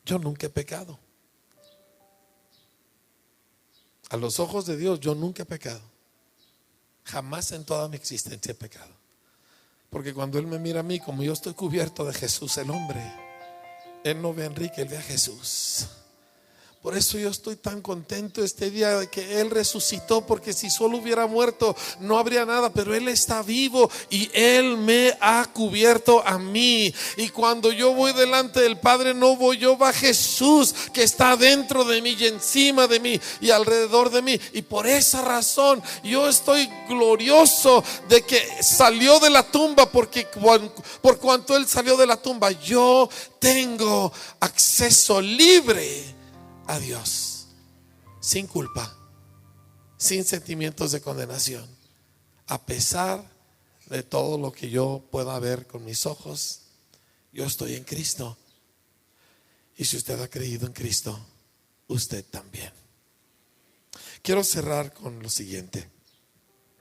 Speaker 1: yo nunca he pecado. A los ojos de Dios, yo nunca he pecado. Jamás en toda mi existencia he pecado. Porque cuando Él me mira a mí, como yo estoy cubierto de Jesús el hombre, Él no ve a Enrique, Él ve a Jesús. Por eso yo estoy tan contento este día de que Él resucitó, porque si solo hubiera muerto no habría nada, pero Él está vivo y Él me ha cubierto a mí. Y cuando yo voy delante del Padre, no voy yo, va Jesús, que está dentro de mí y encima de mí y alrededor de mí. Y por esa razón yo estoy glorioso de que salió de la tumba, porque por cuanto Él salió de la tumba, yo tengo acceso libre a Dios, sin culpa, sin sentimientos de condenación, a pesar de todo lo que yo pueda ver con mis ojos. Yo estoy en Cristo, y si usted ha creído en Cristo, usted también. Quiero cerrar con lo siguiente.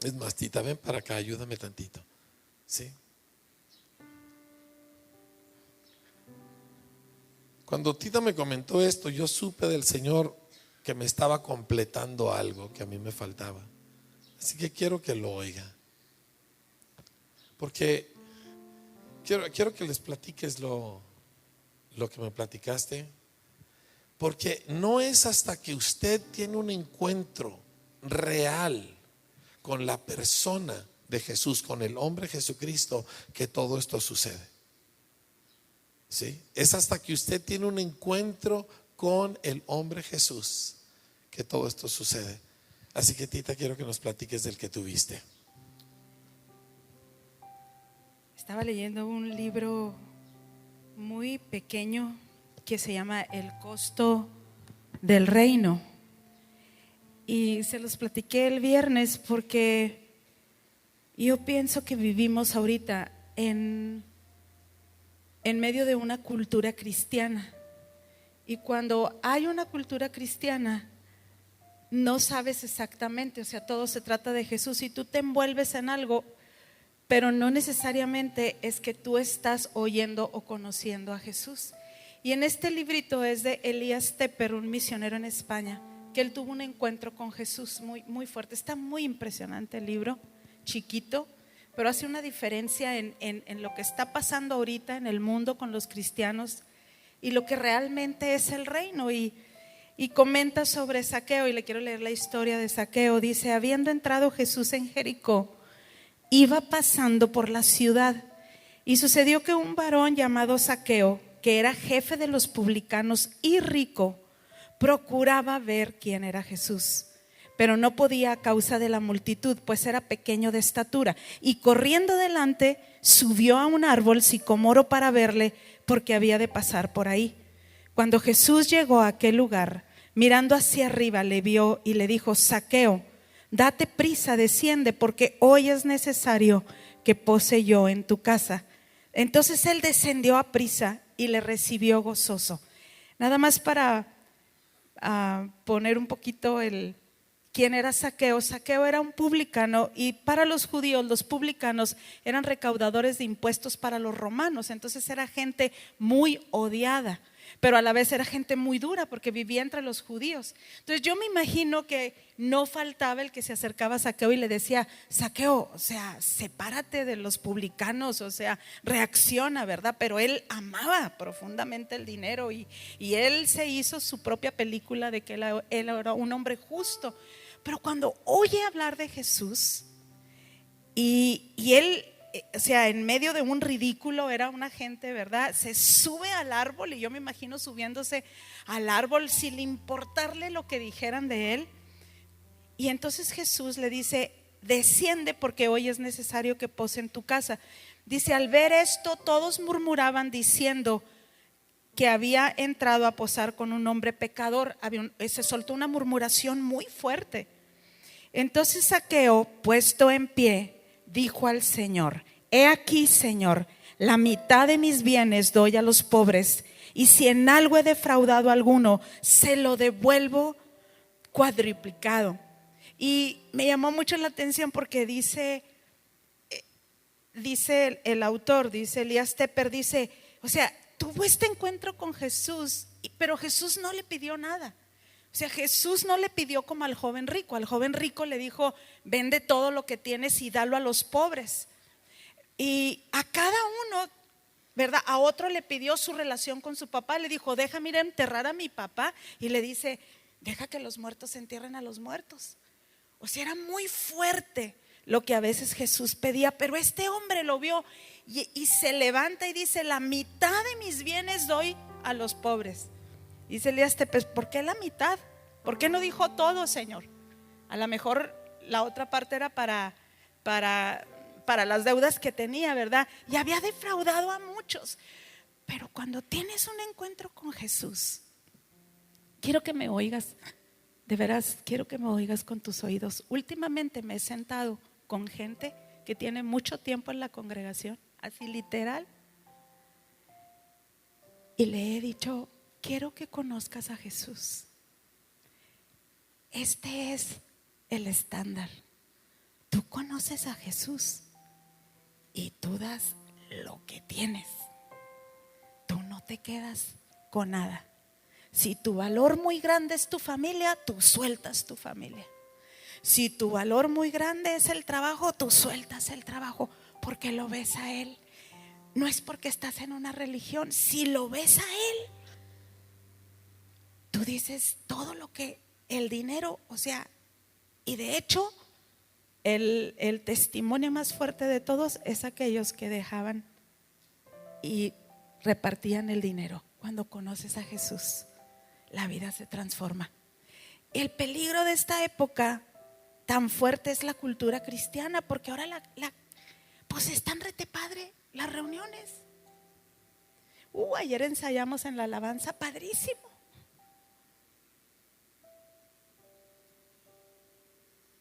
Speaker 1: Es más, Tita, ven para acá, ayúdame tantito. ¿Sí? Cuando Tita me comentó esto, yo supe del Señor que me estaba completando algo que a mí me faltaba. Así que quiero que lo oiga, porque quiero que les platiques lo que me platicaste, porque no es hasta que usted tiene un encuentro real con la persona de Jesús, con el hombre Jesucristo, que todo esto sucede. ¿Sí? Es hasta que usted tiene un encuentro con el hombre Jesús que todo esto sucede. Así que, Tita, quiero que nos platiques del que tuviste.
Speaker 2: Estaba leyendo un libro muy pequeño que se llama El costo del reino, y se los platiqué el viernes porque yo pienso que vivimos ahorita en medio de una cultura cristiana, y cuando hay una cultura cristiana no sabes exactamente, o sea, todo se trata de Jesús y tú te envuelves en algo, pero no necesariamente es que tú estás oyendo o conociendo a Jesús. Y en este librito es de Elías Tepper, un misionero en España, que él tuvo un encuentro con Jesús muy, muy fuerte. Está muy impresionante el libro, chiquito, pero hace una diferencia en lo que está pasando ahorita en el mundo con los cristianos y lo que realmente es el reino. Y comenta sobre Zaqueo, y le quiero leer la historia de Zaqueo. Dice: habiendo entrado Jesús en Jericó, iba pasando por la ciudad, y sucedió que un varón llamado Zaqueo, que era jefe de los publicanos y rico, procuraba ver quién era Jesús, pero no podía a causa de la multitud, pues era pequeño de estatura, y corriendo delante subió a un árbol sicomoro para verle, porque había de pasar por ahí. Cuando Jesús llegó a aquel lugar, mirando hacia arriba, le vio y le dijo: Zaqueo, date prisa, desciende, porque hoy es necesario que pose yo en tu casa. Entonces él descendió a prisa y le recibió gozoso. Nada más para poner un poquito quién era Zaqueo. Zaqueo era un publicano, y para los judíos los publicanos eran recaudadores de impuestos para los romanos. Entonces era gente muy odiada, pero a la vez era gente muy dura porque vivía entre los judíos. Entonces yo me imagino que no faltaba el que se acercaba a Zaqueo y le decía: Zaqueo, o sea, sepárate de los publicanos, o sea, reacciona, ¿verdad? Pero él amaba profundamente el dinero, y él se hizo su propia película de que él era un hombre justo. Pero cuando oye hablar de Jesús y él, o sea, en medio de un ridículo, era una gente, ¿verdad? Se sube al árbol, y yo me imagino subiéndose al árbol sin importarle lo que dijeran de él. Y entonces Jesús le dice: desciende, porque hoy es necesario que pose en tu casa. Dice: al ver esto, todos murmuraban diciendo que había entrado a posar con un hombre pecador. Se soltó una murmuración muy fuerte. Entonces Zaqueo, puesto en pie, dijo al Señor: he aquí, Señor, la mitad de mis bienes doy a los pobres, y si en algo he defraudado a alguno, se lo devuelvo cuadruplicado. Y me llamó mucho la atención porque dice el autor, dice Elías Tepper, dice, o sea, tuvo este encuentro con Jesús, pero Jesús no le pidió nada. O sea, Jesús no le pidió como al joven rico. Al joven rico le dijo: vende todo lo que tienes y dalo a los pobres. Y a cada uno, ¿verdad? A otro le pidió su relación con su papá. Le dijo: déjame ir a enterrar a mi papá. Y le dice: deja que los muertos entierren a los muertos. O sea, era muy fuerte lo que a veces Jesús pedía. Pero este hombre lo vio y se levanta y dice: la mitad de mis bienes doy a los pobres. Dice Elías Tepes: ¿por qué la mitad? ¿Por qué no dijo todo, Señor? A lo mejor la otra parte era para las deudas que tenía, ¿verdad? Y había defraudado a muchos. Pero cuando tienes un encuentro con Jesús, quiero que me oigas, de veras, quiero que me oigas con tus oídos. Últimamente me he sentado con gente que tiene mucho tiempo en la congregación, así literal, y le he dicho: quiero que conozcas a Jesús. Este es el estándar. Tú conoces a Jesús y tú das lo que tienes. Tú no te quedas con nada. Si tu valor muy grande es tu familia, tú sueltas tu familia. Si tu valor muy grande es el trabajo, tú sueltas el trabajo porque lo ves a Él. No es porque estás en una religión. Si lo ves a Él, tú dices todo lo que el dinero, o sea, y de hecho el testimonio más fuerte de todos es aquellos que dejaban y repartían el dinero. Cuando conoces a Jesús, la vida se transforma. El peligro de esta época tan fuerte es la cultura cristiana, porque ahora pues están rete padre las reuniones. Ayer ensayamos en la alabanza, padrísimo.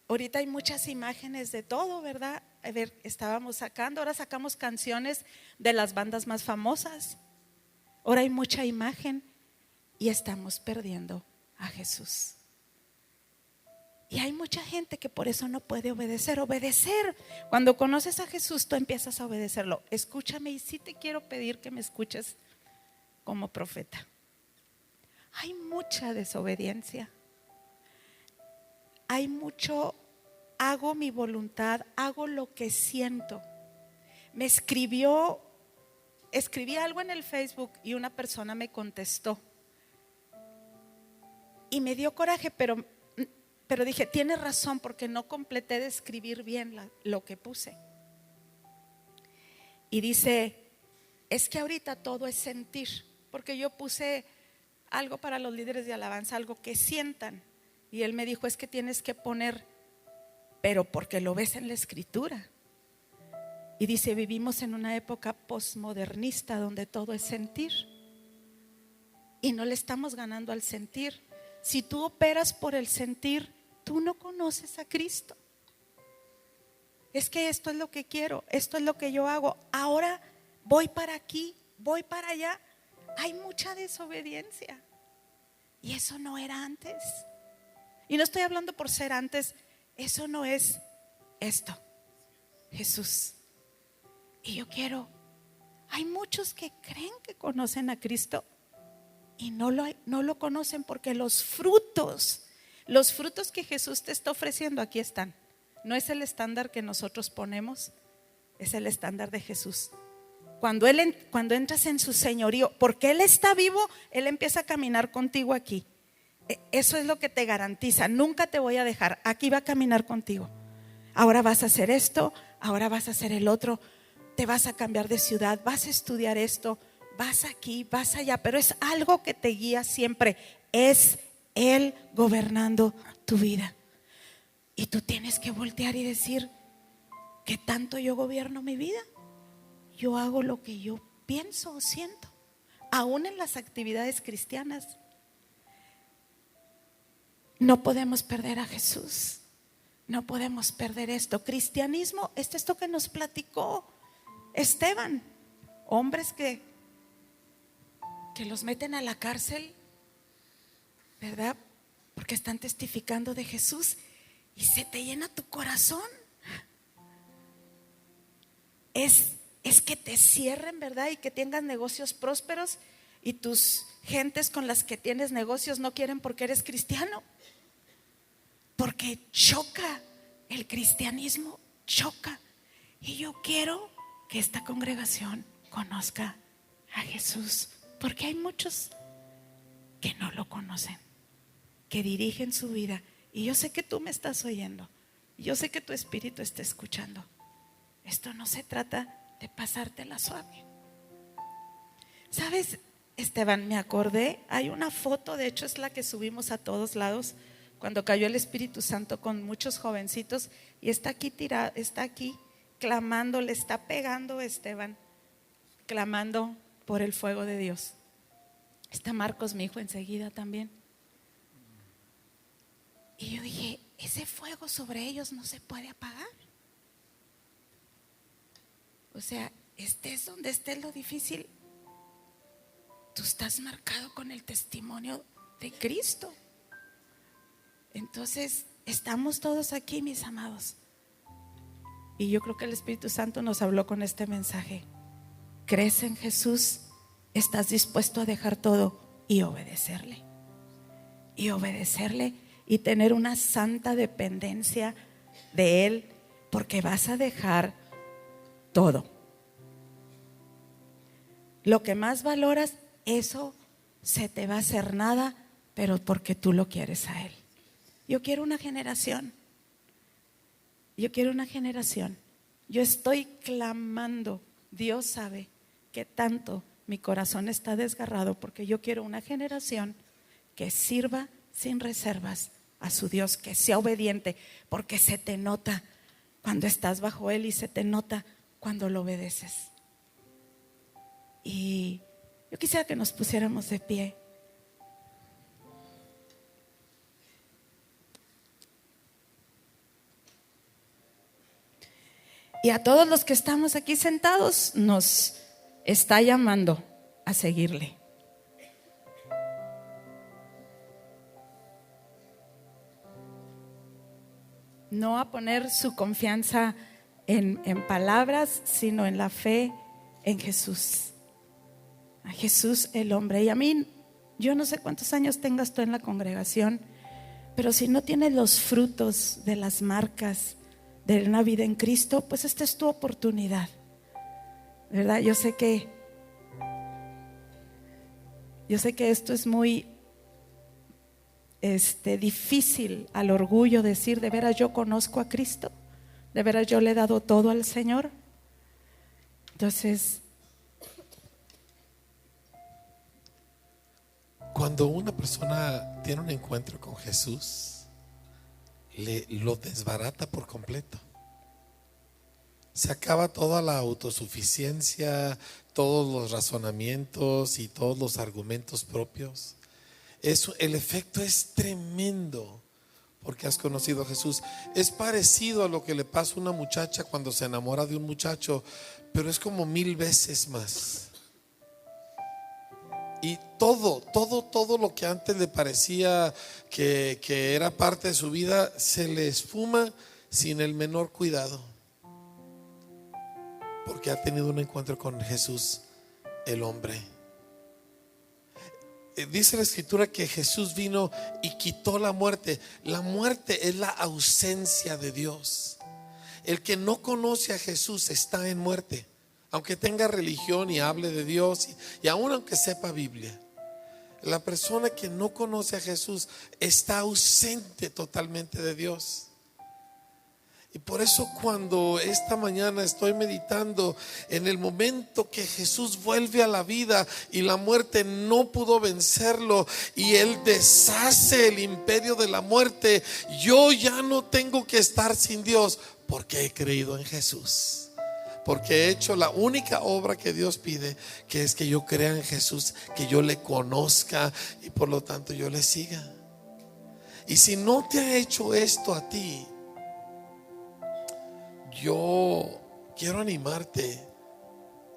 Speaker 2: Ahorita hay muchas imágenes de todo, ¿verdad? A ver, estábamos sacando, ahora sacamos canciones de las bandas más famosas. Ahora hay mucha imagen y estamos perdiendo a Jesús. Y hay mucha gente que por eso no puede obedecer. Cuando conoces a Jesús, tú empiezas a obedecerlo. Escúchame, y sí te quiero pedir que me escuches como profeta. Hay mucha desobediencia. Hay mucho, hago mi voluntad, hago lo que siento. Escribí algo en el Facebook y una persona me contestó. Y me dio coraje, pero dije, tienes razón, porque no completé de escribir bien lo que puse. Y dice, es que ahorita todo es sentir, porque yo puse algo para los líderes de alabanza, algo que sientan. Y él me dijo, es que tienes que poner, pero porque lo ves en la escritura. Y dice, vivimos en una época posmodernista donde todo es sentir. Y no le estamos ganando al sentir. Si tú operas por el sentir, tú no conoces a Cristo. Es que esto es lo que quiero, esto es lo que yo hago. Ahora voy para aquí, voy para allá. Hay mucha desobediencia. Y eso no era antes. Y no estoy hablando por ser antes. Eso no es esto. Jesús. Y yo quiero. Hay muchos que creen que conocen a Cristo y no lo conocen, porque los frutos que Jesús te está ofreciendo aquí están. No es el estándar que nosotros ponemos, es el estándar de Jesús. Cuando entras en su señorío, porque Él está vivo, Él empieza a caminar contigo aquí. Eso es lo que te garantiza. Nunca te voy a dejar. Aquí va a caminar contigo. Ahora vas a hacer esto, ahora vas a hacer el otro. Te vas a cambiar de ciudad, vas a estudiar esto, vas aquí, vas allá. Pero es algo que te guía siempre. Es Él gobernando tu vida. Y tú tienes que voltear y decir, ¿qué tanto yo gobierno mi vida? Yo hago lo que yo pienso o siento, aún en las actividades cristianas. No podemos perder a Jesús. No podemos perder esto. Cristianismo es esto que nos platicó Esteban. Hombres que los meten a la cárcel, ¿verdad? Porque están testificando de Jesús. Y se te llena tu corazón. Es que te cierren, ¿verdad? Y que tengas negocios prósperos, y tus gentes con las que tienes negocios no quieren porque eres cristiano. Porque choca, el cristianismo choca. Y yo quiero que esta congregación conozca a Jesús, porque hay muchos que no lo conocen, que dirigen su vida. Y yo sé que tú me estás oyendo, yo sé que tu espíritu está escuchando. Esto no se trata de pasártela suave. ¿Sabes, Esteban? Me acordé, hay una foto, de hecho es la que subimos a todos lados, cuando cayó el Espíritu Santo, con muchos jovencitos, y está aquí tirado, está aquí clamando, le está pegando Esteban, clamando por el fuego de Dios. Está Marcos, mi hijo, enseguida también. Y yo dije, ese fuego sobre ellos no se puede apagar. O sea, estés donde estés, lo difícil, tú estás marcado con el testimonio de Cristo. Entonces, estamos todos aquí, mis amados. Y yo creo que el Espíritu Santo nos habló con este mensaje. ¿Crees en Jesús? ¿Estás dispuesto a dejar todo y obedecerle. Y obedecerle y tener una santa dependencia de Él, porque vas a dejar todo. Lo que más valoras, eso se te va a hacer nada, pero porque tú lo quieres a Él. Yo quiero una generación. Yo quiero una generación. Yo estoy clamando. Dios sabe que tanto mi corazón está desgarrado, porque yo quiero una generación que sirva sin reservas a su Dios, que sea obediente, porque se te nota cuando estás bajo Él y se te nota cuando lo obedeces. Y yo quisiera que nos pusiéramos de pie. Y a todos los que estamos aquí sentados nos está llamando a seguirle. No a poner su confianza en palabras, sino en la fe en Jesús. A Jesús el hombre. Y a mí, yo no sé cuántos años tengas tú en la congregación, pero si no tienes los frutos de las marcas de una vida en Cristo, pues esta es tu oportunidad, ¿verdad? Yo sé que esto es muy difícil al orgullo decir, de veras yo conozco a Cristo, de veras yo le he dado todo al Señor. Entonces,
Speaker 1: cuando una persona tiene un encuentro con Jesús, lo desbarata por completo. Se acaba toda la autosuficiencia, todos los razonamientos y todos los argumentos propios. El efecto es tremendo porque has conocido a Jesús. Es parecido a lo que le pasa a una muchacha cuando se enamora de un muchacho, pero es como 1000 veces más. Y todo lo que antes le parecía que era parte de su vida se le esfuma sin el menor cuidado, porque ha tenido un encuentro con Jesús el hombre. Dice la escritura que Jesús vino y quitó la muerte. La muerte es la ausencia de Dios. El que no conoce a Jesús está en muerte, aunque tenga religión y hable de Dios y aún aunque sepa Biblia. La persona que no conoce a Jesús está ausente totalmente de Dios. Y por eso cuando esta mañana estoy meditando en el momento que Jesús vuelve a la vida y la muerte no pudo vencerlo y Él deshace el imperio de la muerte, yo ya no tengo que estar sin Dios porque he creído en Jesús. Porque he hecho la única obra que Dios pide, que es que yo crea en Jesús, que yo le conozca y por lo tanto yo le siga. Y si no te ha hecho esto a ti, yo quiero animarte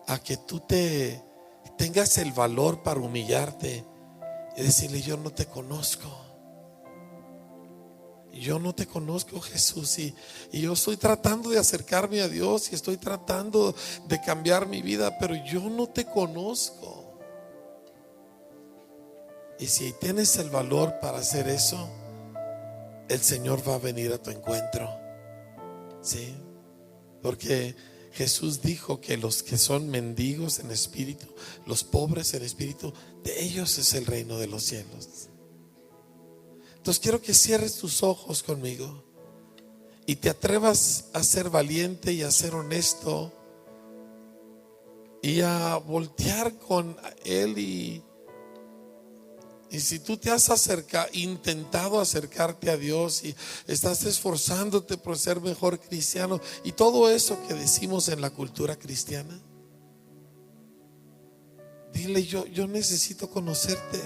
Speaker 1: a que tú tengas el valor para humillarte y decirle: yo no te conozco. Yo no te conozco, Jesús, y yo estoy tratando de acercarme a Dios y estoy tratando de cambiar mi vida, pero yo no te conozco. Y si tienes el valor para hacer eso, el Señor va a venir a tu encuentro. ¿Sí? Porque Jesús dijo que los que son mendigos en espíritu, los pobres en espíritu, de ellos es el reino de los cielos. Entonces quiero que cierres tus ojos conmigo y te atrevas a ser valiente y a ser honesto y a voltear con Él. Y si tú te has intentado acercarte a Dios y estás esforzándote por ser mejor cristiano y todo eso que decimos en la cultura cristiana, dile: yo necesito conocerte.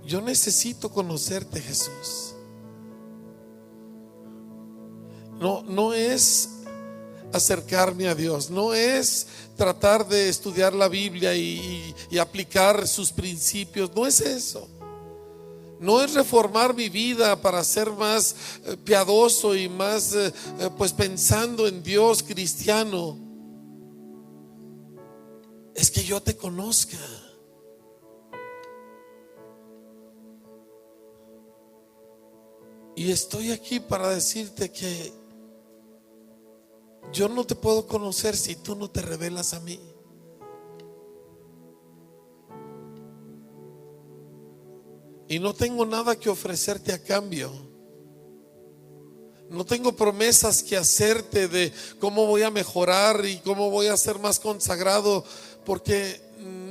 Speaker 1: Yo necesito conocerte, Jesús. No es acercarme a Dios, no es tratar de estudiar la Biblia y aplicar sus principios, no es eso. No es reformar mi vida para ser más piadoso y más pues pensando en Dios cristiano. es que yo te conozca. Y estoy aquí para decirte que yo no te puedo conocer si tú no te revelas a mí. Y no tengo nada que ofrecerte a cambio. No tengo promesas que hacerte de cómo voy a mejorar y cómo voy a ser más consagrado, porque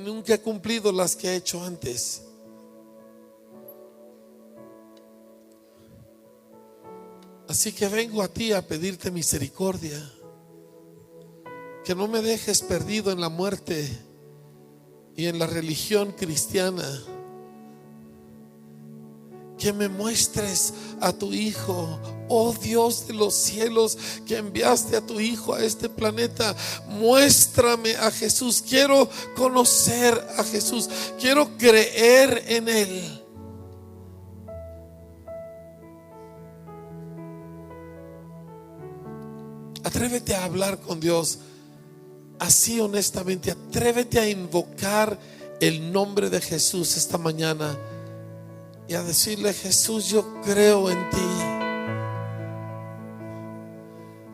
Speaker 1: nunca he cumplido las que he hecho antes. Así que vengo a ti a pedirte misericordia, que no me dejes perdido en la muerte y en la religión cristiana, que me muestres a tu Hijo, oh Dios de los cielos, que enviaste a tu Hijo a este planeta. Muéstrame a Jesús, quiero conocer a Jesús, quiero creer en Él. Atrévete a hablar con Dios así honestamente. Atrévete a invocar el nombre de Jesús esta mañana y a decirle: Jesús, yo creo en ti.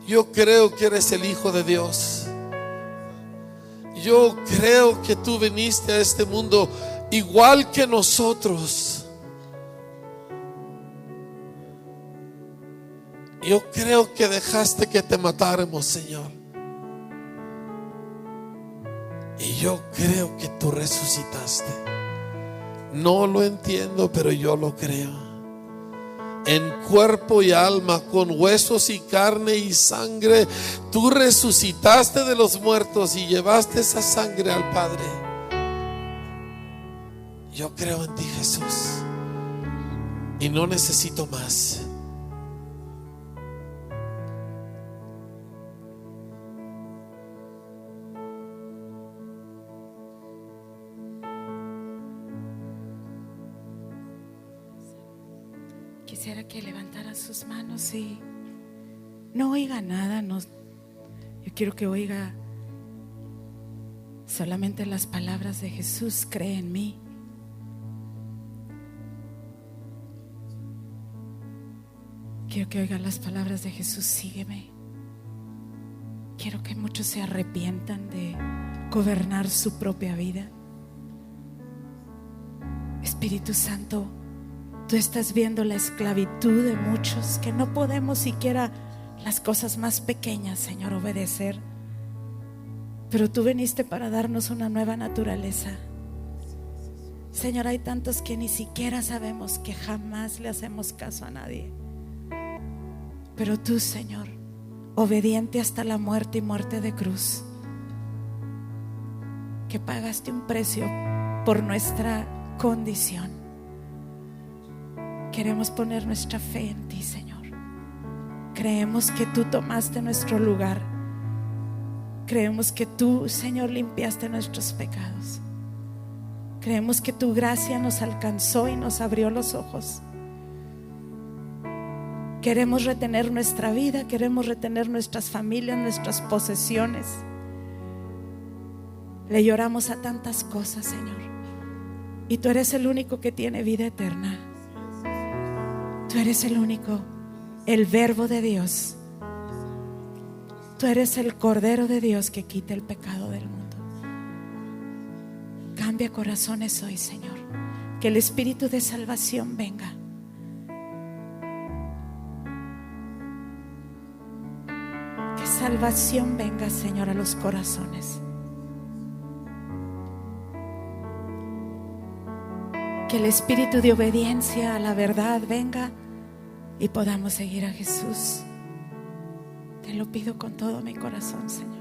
Speaker 1: Yo creo que eres el Hijo de Dios. Yo creo que tú viniste a este mundo igual que nosotros. Yo creo que dejaste que te matáramos, Señor. Y yo creo que tú resucitaste. No lo entiendo, pero yo lo creo. En cuerpo y alma, con huesos y carne y sangre, tú resucitaste de los muertos y llevaste esa sangre al Padre. Yo creo en ti, Jesús, y no necesito más.
Speaker 2: Quisiera que levantara sus manos y no oiga nada. No, yo quiero que oiga solamente las palabras de Jesús: cree en mí. Quiero que oiga las palabras de Jesús: sígueme. Quiero que muchos se arrepientan de gobernar su propia vida. Espíritu Santo, tú estás viendo la esclavitud de muchos que no podemos siquiera las cosas más pequeñas, Señor, obedecer. Pero tú viniste para darnos una nueva naturaleza. Señor, hay tantos que ni siquiera sabemos, que jamás le hacemos caso a nadie. Pero tú, Señor, obediente hasta la muerte y muerte de cruz, que pagaste un precio por nuestra condición. Queremos poner nuestra fe en ti, Señor. Creemos que tú tomaste nuestro lugar. Creemos que tú, Señor, limpiaste nuestros pecados. Creemos que tu gracia nos alcanzó y nos abrió los ojos. Queremos retener nuestra vida, queremos retener nuestras familias, nuestras posesiones. Le lloramos a tantas cosas, Señor, y tú eres el único que tiene vida eterna. Tú eres el único, el Verbo de Dios. Tú eres el Cordero de Dios que quita el pecado del mundo. Cambia corazones hoy, Señor. Que el Espíritu de salvación venga. Que salvación venga, Señor, a los corazones. Que el espíritu de obediencia a la verdad venga y podamos seguir a Jesús. Te lo pido con todo mi corazón, Señor.